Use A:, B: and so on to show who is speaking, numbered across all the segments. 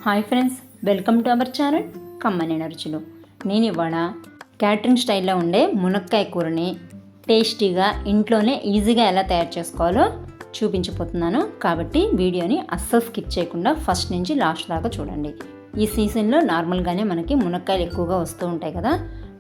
A: Hi friends, welcome to our channel కమ్మనైన రుచులు. నేను ఇవాళ క్యాటరింగ్ స్టైల్లో ఉండే మునక్కాయ కూరని టేస్టీగా ఇంట్లోనే ఈజీగా ఎలా తయారు చేసుకోవాలో చూపించబోతున్నాను. కాబట్టి వీడియోని అస్సలు స్కిప్ చేయకుండా ఫస్ట్ నుంచి లాస్ట్ దాకా చూడండి. ఈ సీజన్లో నార్మల్గానే మనకి మునక్కాయలు ఎక్కువగా వస్తూ ఉంటాయి కదా,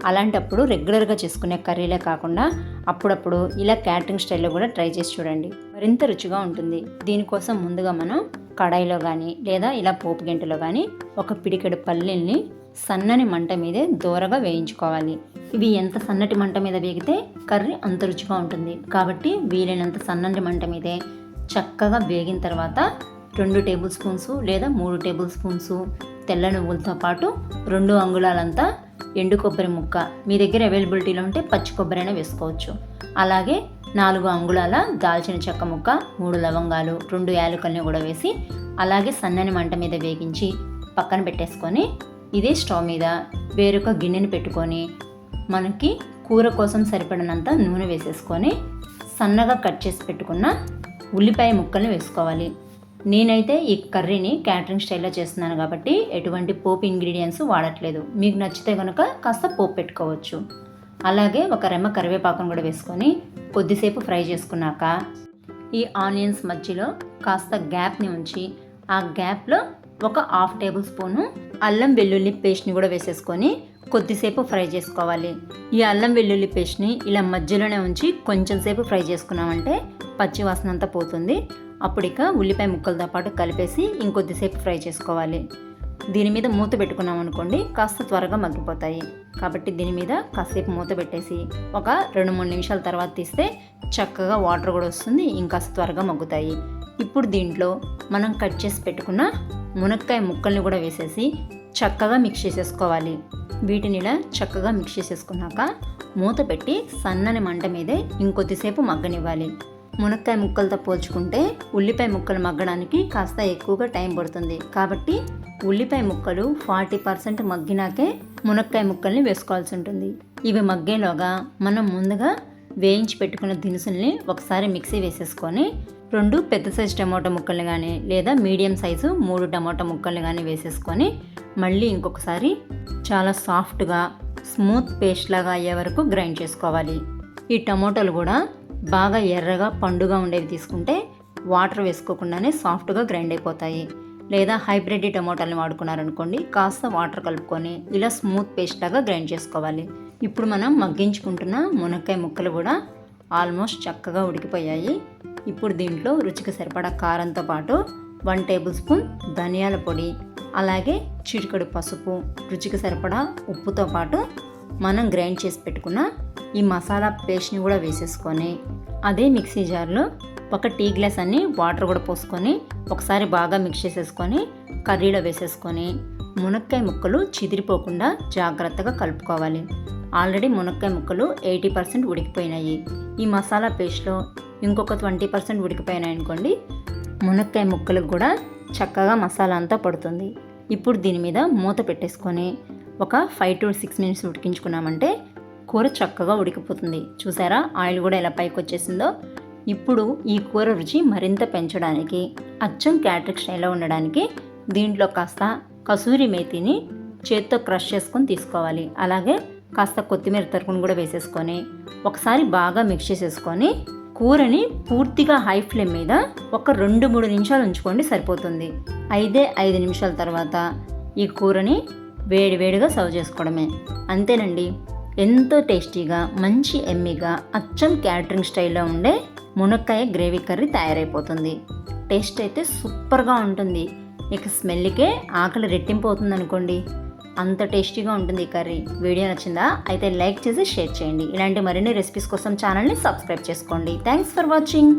A: అలాంటప్పుడు రెగ్యులర్గా చేసుకునే కర్రీలే కాకుండా అప్పుడప్పుడు ఇలా క్యాటరింగ్ స్టైల్లో కూడా ట్రై చేసి చూడండి, మరింత రుచిగా ఉంటుంది. దీనికోసం ముందుగా మనం కడాయిలో కానీ లేదా ఇలా పోపు గంటలో కానీ ఒక పిడికెడు పల్లీల్ని సన్నని మంట మీదే దూరగా వేయించుకోవాలి. ఇవి ఎంత సన్నటి మంట మీద వేగితే కర్రీ అంత రుచిగా ఉంటుంది. కాబట్టి వీలైనంత సన్నటి మంట మీదే చక్కగా వేగిన తర్వాత 2 టేబుల్ స్పూన్స్ లేదా 3 టేబుల్ స్పూన్స్ తెల్ల నువ్వులతో పాటు 2 అంగుళాలంతా ఎండు కొబ్బరి ముక్క, మీ దగ్గర అవైలబిలిటీలో ఉంటే పచ్చి కొబ్బరి అయినా వేసుకోవచ్చు. అలాగే 4 అంగుళాల దాల్చిన చెక్క ముక్క, 3 లవంగాలు, 2 యాలకుల్ని కూడా వేసి అలాగే సన్నని మంట మీద వేగించి పక్కన పెట్టేసుకొని ఇదే స్టవ్ మీద వేరొక గిన్నెని పెట్టుకొని మనకి కూర కోసం సరిపడినంత నూనె వేసేసుకొని సన్నగా కట్ చేసి పెట్టుకున్న ఉల్లిపాయ ముక్కల్ని వేసుకోవాలి. నేనైతే ఈ కర్రీని క్యాటరింగ్ స్టైల్లో చేస్తున్నాను కాబట్టి ఎటువంటి పోపు ఇంగ్రీడియంట్స్ వాడట్లేదు. మీకు నచ్చితే కనుక కాస్త పోపు పెట్టుకోవచ్చు. అలాగే ఒక రెమ్మ కరివేపాకును కూడా వేసుకొని కొద్దిసేపు ఫ్రై చేసుకున్నాక ఈ ఆనియన్స్ మధ్యలో కాస్త గ్యాప్ని ఉంచి ఆ గ్యాప్లో ఒక 1/2 టేబుల్ స్పూను అల్లం వెల్లుల్లి పేస్ట్ని కూడా వేసేసుకొని కొద్దిసేపు ఫ్రై చేసుకోవాలి. ఈ అల్లం వెల్లుల్లి పేస్ట్ని ఇలా మధ్యలోనే ఉంచి కొంచెం సేపు ఫ్రై చేసుకున్నామంటే పచ్చి వాసన అంతా పోతుంది. అప్పుడు ఇక ఉల్లిపాయ ముక్కలతో పాటు కలిపేసి ఇంకొద్దిసేపు ఫ్రై చేసుకోవాలి. దీని మీద మూత పెట్టుకున్నాం అనుకోండి కాస్త త్వరగా మగ్గిపోతాయి. కాబట్టి దీని మీద కాసేపు మూత పెట్టేసి ఒక 2-3 నిమిషాల తర్వాత తీస్తే చక్కగా వాటర్ కూడా వస్తుంది, ఇంకాస్త త్వరగా మగ్గుతాయి. ఇప్పుడు దీంట్లో మనం కట్ చేసి పెట్టుకున్న మునక్కాయ ముక్కల్ని కూడా వేసేసి చక్కగా మిక్స్ చేసేసుకోవాలి. వీటిని ఇలా చక్కగా మిక్స్ చేసేసుకున్నాక మూత పెట్టి సన్నని మంట మీదే ఇంకొద్దిసేపు మగ్గనివ్వాలి. మునక్కాయ ముక్కలతో పోల్చుకుంటే ఉల్లిపాయ ముక్కలు మగ్గడానికి కాస్త ఎక్కువగా టైం పడుతుంది. కాబట్టి ఉల్లిపాయ ముక్కలు 40% మగ్గినాకే మునక్కాయ ముక్కల్ని వేసుకోవాల్సి ఉంటుంది. ఇవి మగ్గేలోగా మనం ముందుగా వేయించి పెట్టుకున్న దినుసుల్ని ఒకసారి మిక్సీ వేసేసుకొని 2 పెద్ద సైజు టమాటో ముక్కల్ని కానీ లేదా మీడియం సైజు 3 టమాటో ముక్కల్ని కానీ వేసేసుకొని మళ్ళీ ఇంకొకసారి చాలా సాఫ్ట్గా స్మూత్ పేస్ట్ లాగా అయ్యే వరకు గ్రైండ్ చేసుకోవాలి. ఈ టమాటోలు కూడా బాగా ఎర్రగా పండుగా ఉండేవి తీసుకుంటే వాటర్ వేసుకోకుండానే సాఫ్ట్గా గ్రైండ్ అయిపోతాయి. లేదా హైబ్రిడ్ టమాటాలను వాడుకున్నారనుకోండి కాస్త వాటర్ కలుపుకొని ఇలా స్మూత్ పేస్ట్ లాగా గ్రైండ్ చేసుకోవాలి. ఇప్పుడు మనం మగ్గించుకుంటున్న మునక్కాయ ముక్కలు కూడా ఆల్మోస్ట్ చక్కగా ఉడికిపోయాయి. ఇప్పుడు దీంట్లో రుచికి సరిపడా కారంతో పాటు 1 టేబుల్ స్పూన్ ధనియాల పొడి, అలాగే చిటికెడు పసుపు, రుచికి సరిపడా ఉప్పుతో పాటు మనం గ్రైండ్ చేసి పెట్టుకున్న ఈ మసాలా పేస్ట్ని కూడా వేసేసుకొని అదే మిక్సీ జార్లో 1 టీ గ్లాస్ అన్ని వాటర్ కూడా పోసుకొని ఒకసారి బాగా మిక్స్ చేసేసుకొని కర్రీలో వేసేసుకొని మునక్కాయ ముక్కలు చిదిరిపోకుండా జాగ్రత్తగా కలుపుకోవాలి. ఆల్రెడీ మునక్కాయ ముక్కలు 80% ఉడికిపోయినాయి. ఈ మసాలా పేస్ట్లో ఇంకొక 20% ఉడికిపోయినాయి అనుకోండి, మునక్కాయ ముక్కలకు కూడా చక్కగా మసాలా అంతా పడుతుంది. ఇప్పుడు దీని మీద మూత పెట్టేసుకొని ఒక 5 to 6 మినిట్స్ ఉడికించుకున్నామంటే కూర చక్కగా ఉడికిపోతుంది. చూసారా ఆయిల్ కూడా ఎలా పైకి వచ్చేసిందో. ఇప్పుడు ఈ కూర రుచి మరింత పెంచడానికి, అచ్చం క్యాటరింగ్ స్టైల్లో ఉండడానికి దీంట్లో కాస్త కసూరి మేతిని చేత్తో క్రష్ చేసుకొని తీసుకోవాలి. అలాగే కాస్త కొత్తిమీర తరుపును కూడా వేసేసుకొని ఒకసారి బాగా మిక్స్ చేసేసుకొని కూరని పూర్తిగా హై ఫ్లేమ్ మీద ఒక 2-3 నిమిషాలు ఉంచుకోండి, సరిపోతుంది. 5 నిమిషాల తర్వాత ఈ కూరని వేడివేడిగా సర్వ్ చేసుకోవడమే. అంతేనండి, ఎంతో టేస్టీగా మంచి ఎమ్మీగా అచ్చం క్యాటరింగ్ స్టైల్లో ఉండే మునక్కాయ గ్రేవీ కర్రీ తయారైపోతుంది. టేస్ట్ అయితే సూపర్గా ఉంటుంది. ఇక స్మెల్కే ఆకలి రెట్టింపు అవుతుంది అనుకోండి, అంత టేస్టీగా ఉంటుంది ఈ కర్రీ. వీడియో నచ్చిందా? అయితే లైక్ చేసి షేర్ చేయండి. ఇలాంటి మరిన్ని రెసిపీస్ కోసం ఛానల్ని సబ్స్క్రైబ్ చేసుకోండి. Thanks for watching.